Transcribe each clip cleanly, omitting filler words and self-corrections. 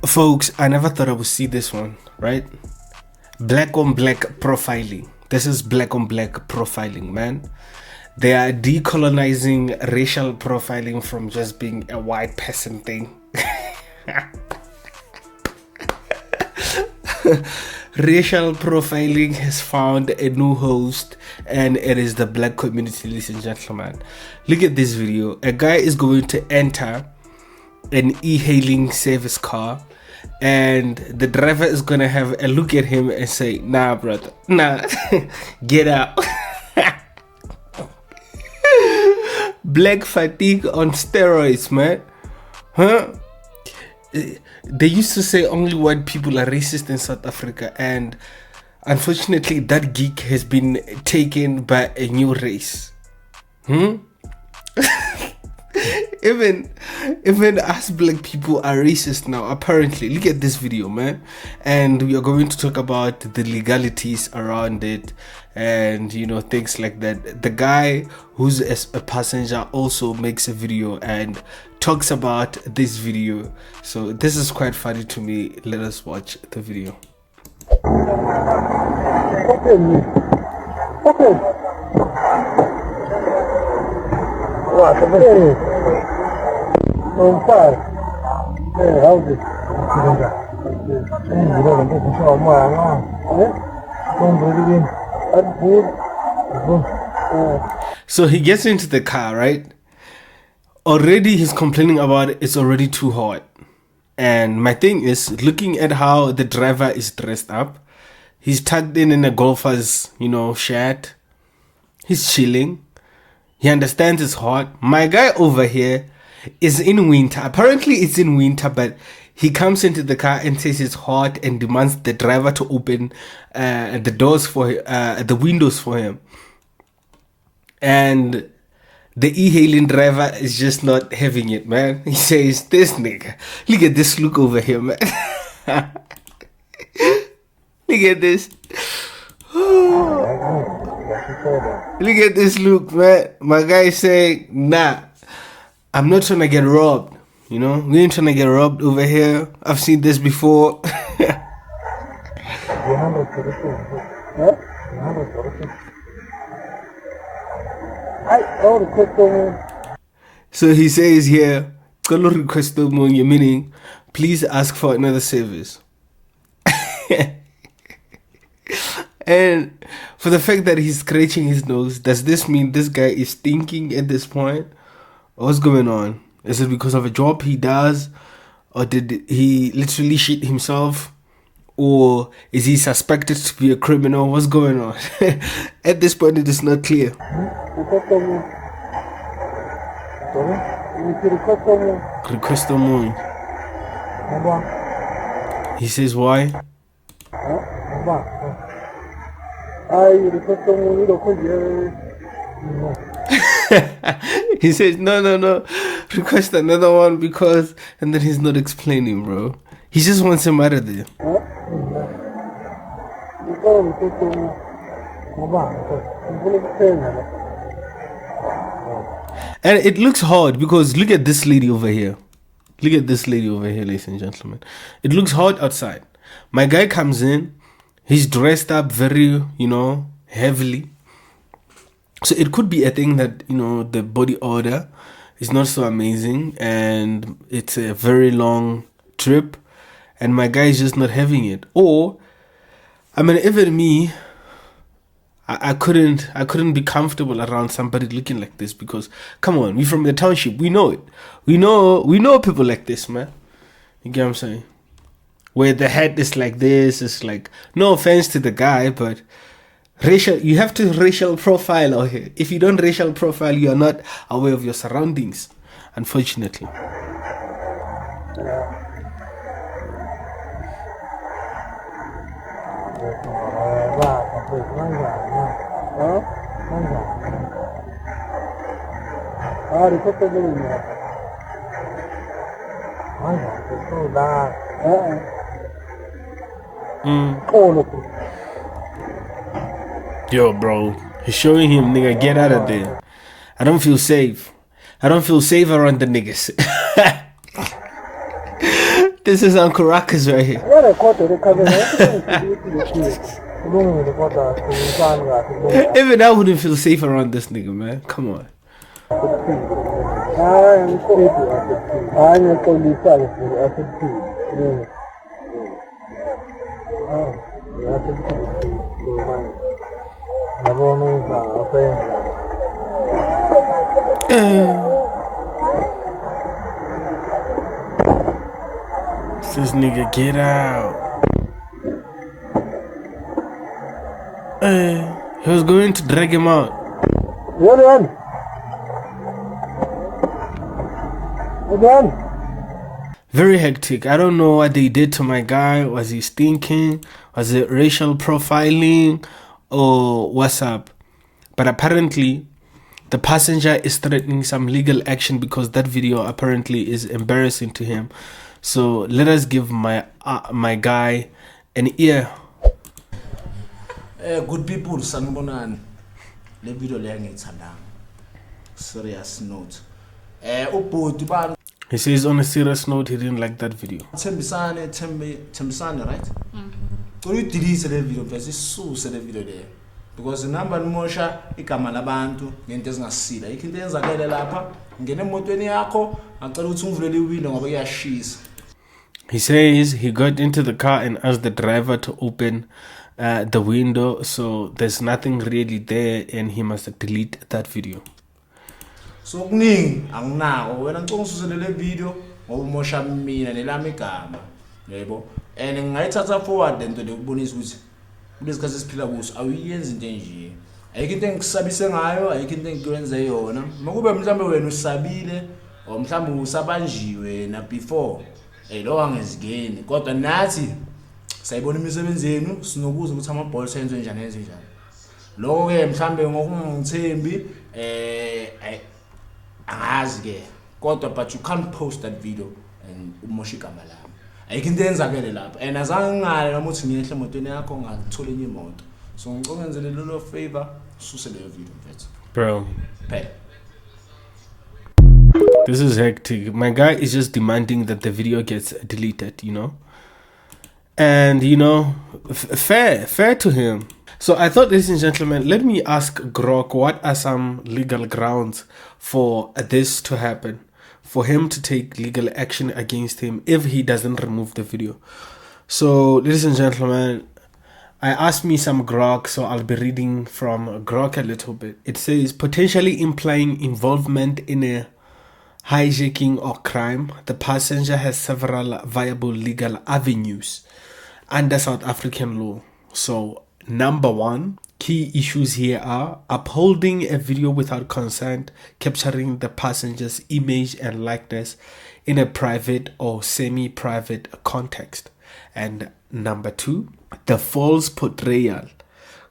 Folks, I never thought I would see this one, right? Black on black profiling. This is black on black profiling, man. They are decolonizing racial profiling from just being a white person thing. Racial profiling has found a new host, and it is the black community, ladies and gentlemen. Look at this video. A guy is going to enter an e-hailing service car, and the driver is gonna have a look at him and say, "Nah, brother, nah, get out." Black fatigue on steroids, man. Huh? They used to say only white people are racist in South Africa, and unfortunately that gig has been taken by a new race. Even us black people are racist now, apparently. Look at this video, man. And we are going to talk about the legalities around it and, you know, things like that. The guy who's a passenger also makes a video and talks about this video. So this is quite funny to me. Let us watch the video. So he gets into the car, right? Already he's complaining about it's already too hot. And my thing is, looking at how the driver is dressed up, he's tucked in a golfer's, you know, shirt. He's chilling. He understands it's hot. My guy over here is in winter. Apparently it's in winter, but he comes into the car and says it's hot and demands the driver to open the doors for the windows for him. And the e-hailing driver is just not having it, man. He says, "This nigga, look at this look over here, man." Look at this. Look at this look, man. My guy is saying, "Nah, I'm not trying to get robbed. You know, we ain't trying to get robbed over here. I've seen this before." So he says here, meaning, please ask for another service. And for the fact that he's scratching his nose, does this mean this guy is stinking at this point? What's going on? Is it because of a job he does? Or did he literally shit himself? Or is he suspected to be a criminal? What's going on? At this point, it is not clear. Request a moon. He says why? He says no, request another one because, and then he's not explaining, bro. He just wants him out of there. And it looks hard because look at this lady over here. Look at this lady over here, ladies and gentlemen. It looks hot outside. My guy comes in. He's dressed up very, you know, heavily. So it could be a thing that, you know, the body odor is not so amazing and it's a very long trip and my guy is just not having it. Or, I mean, even me, I couldn't be comfortable around somebody looking like this because, come on, we from the township, we know it. We know people like this, man. You get what I'm saying? Where the head is like this, it's like, no offense to the guy, but you have to racial profile out here. If you don't racial profile, you are not aware of your surroundings, unfortunately. Yo, bro, he's showing him, nigga, get out of there. I don't feel safe. I don't feel safe around the niggas. This is Uncle Ruckus right here. Even I wouldn't feel safe around this nigga, man. Come on. This nigga get out. He was going to drag him out. Very hectic. I don't know what they did to my guy. Was he stinking? Was it racial profiling? Or what's up? But apparently the passenger is threatening some legal action because that video apparently is embarrassing to him. So let us give my guy an ear. Good people, sanibonani. Le video le ngiyithandanga. Serious note. Ubhuti ba He says on a serious note he didn't like that video. Thembisane, right? So you delete the video because isuse le video there. Because number nimosha igama labantu ngento ezingasila. Ikinto eyenzakele lapha ngene emotweni yakho acela ukuthi ungivulele iwindow ngoba iyashisa. He says he got into the car and asked the driver to open the window, so there's nothing really there and he must delete that video. So kuningi anginako wena ngicela ususele le video ngoba umosha mina nelami igama yebo and ngingayithatha forward lento lekubonisa ukuthi kulesikhathi esiphila kuso awuyenzi into enje ayikho into engikusabise ngayo ayikho into engikwenze yona makube mhlambe wena usabile or mhlambe usabanjiwe na before lo angezigeni kodwa nathi sayibona imisebenzi yenu sinokuza ukuthi amabhola senze njani enze njani lokho ke mhlambe ngokungithembi angazi ke kodwa but you can't post that video and umosha igama lami ayikho into eyenzakele lapha and azange ngale noma uthi ngiyehle emotweni yakho ngakuthola enye imoto so ngicela ngenzele lelo favor ususe leyo video mfethu Bro, phela. this is hectic. My guy is just demanding that the video gets deleted, you know, and you know, fair to him. So I thought, ladies and gentlemen, let me ask Grok what are some legal grounds for this to happen, for him to take legal action against him if he doesn't remove the video. So ladies and gentlemen, I asked me some Grok, so I'll be reading from Grok a little bit. It says potentially implying involvement in a hijacking or crime. The passenger has several viable legal avenues under South African law. So number one, key issues here are upholding a video without consent, capturing the passenger's image and likeness in a private or semi-private context. And number two, the false portrayal,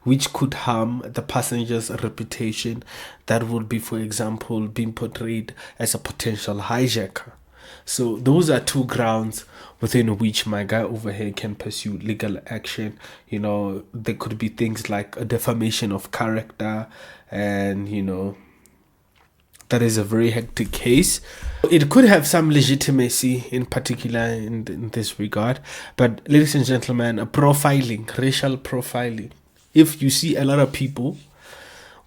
which could harm the passenger's reputation. That would be, for example, being portrayed as a potential hijacker. So those are two grounds within which my guy over here can pursue legal action. You know, there could be things like a defamation of character, and you know, that is a very hectic case. It could have some legitimacy in particular in this regard. But ladies and gentlemen, profiling, racial profiling. If you see a lot of people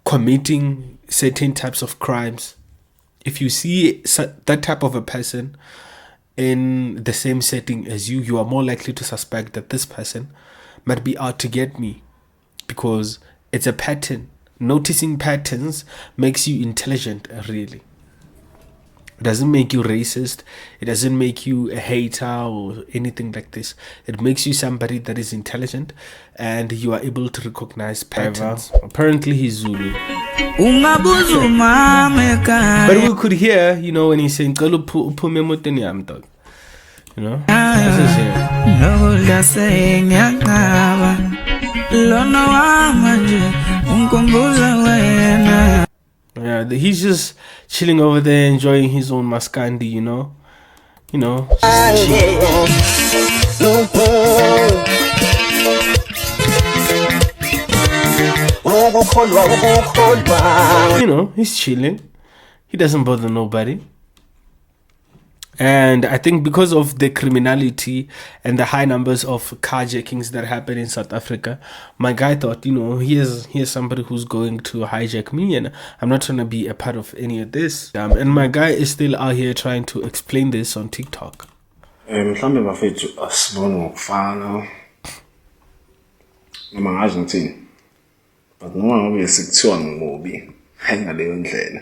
committing certain types of crimes, if you see that type of a person in the same setting as you, you are more likely to suspect that this person might be out to get me, because it's a pattern. Noticing patterns makes you intelligent, really. It doesn't make you racist. It doesn't make you a hater or anything like this. It makes you somebody that is intelligent and you are able to recognize patterns. Apparently he's Zulu. But we could hear, you know, when he's saying, you know, this is here. Yeah, he's just chilling over there, enjoying his own maskandi, you know. You know, he's chilling. He doesn't bother nobody. And I think because of the criminality and the high numbers of carjackings that happen in South Africa, my guy thought, here's somebody who's going to hijack me, and I'm not trying to be a part of any of this. And my guy is still out here trying to explain this on TikTok. Mhlambe bafethu asibone ngokufana noma ngazi ngithini, but noma ngabe sekuthiwa ngimubi hayi ngaleyo ndlela.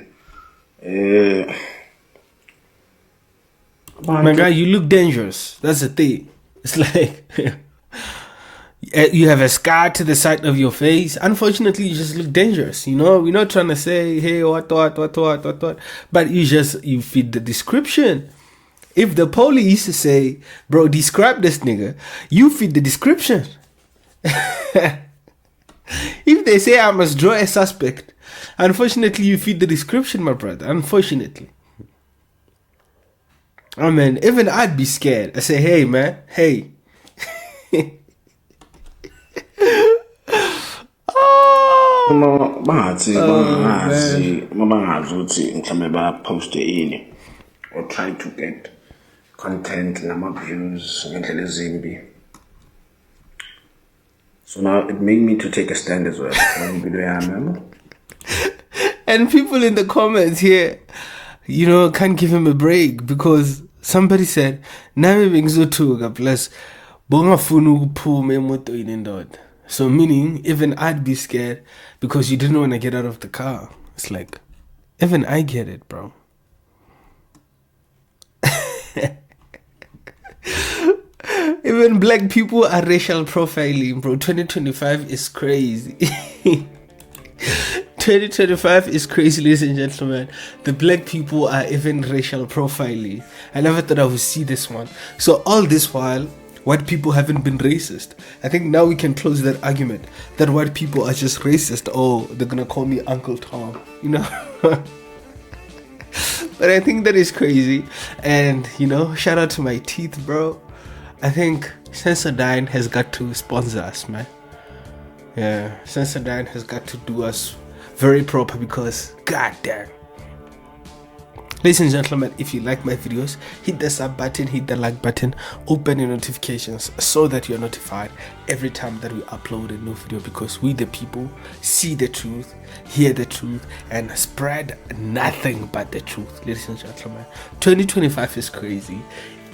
My guy, you look dangerous. That's the thing. It's like you have a scar to the side of your face. Unfortunately, you just look dangerous. We're not trying to say, hey, what, but you fit the description. If the police say, bro, describe this nigga, you fit the description. If they say I must draw a suspect, unfortunately, you fit the description, my brother. Unfortunately. I mean, even I'd be scared. I say, hey, man, hey. Bangazi ukuthi mhlambe ba-poste ini or try to get content nama-views ngendlela ezimbi. So now it made me to take a stand as well. And people in the comments here, can't give him a break because somebody said, Nami bengizothuthuka plus bongafuna ukuphuma emotoyini indoda. So meaning even I'd be scared because you didn't want to get out of the car. It's like, even I get it, bro. Even black people are racial profiling, bro. 2025 is crazy. 2025 is crazy, ladies and gentlemen. The black people are even racial profiling. I never thought I would see this one. So all this while, white people haven't been racist. I think now we can close that argument that white people are just racist. Oh, they're gonna call me Uncle Tom, But I think that is crazy. And, shout out to my teeth, bro. I think Sensodyne has got to sponsor us, man. Yeah, Sensodyne has got to do us very proper because, goddamn. Ladies and gentlemen, if you like my videos, hit the sub button, hit the like button, open your notifications so that you're notified every time that we upload a new video, because we the people see the truth, hear the truth, and spread nothing but the truth. Ladies and gentlemen, 2025 is crazy.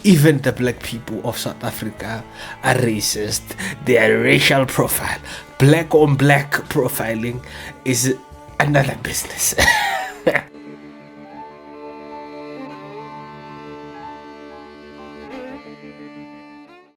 Even the black people of South Africa are racist. They are racial profile. Black on black profiling is another business.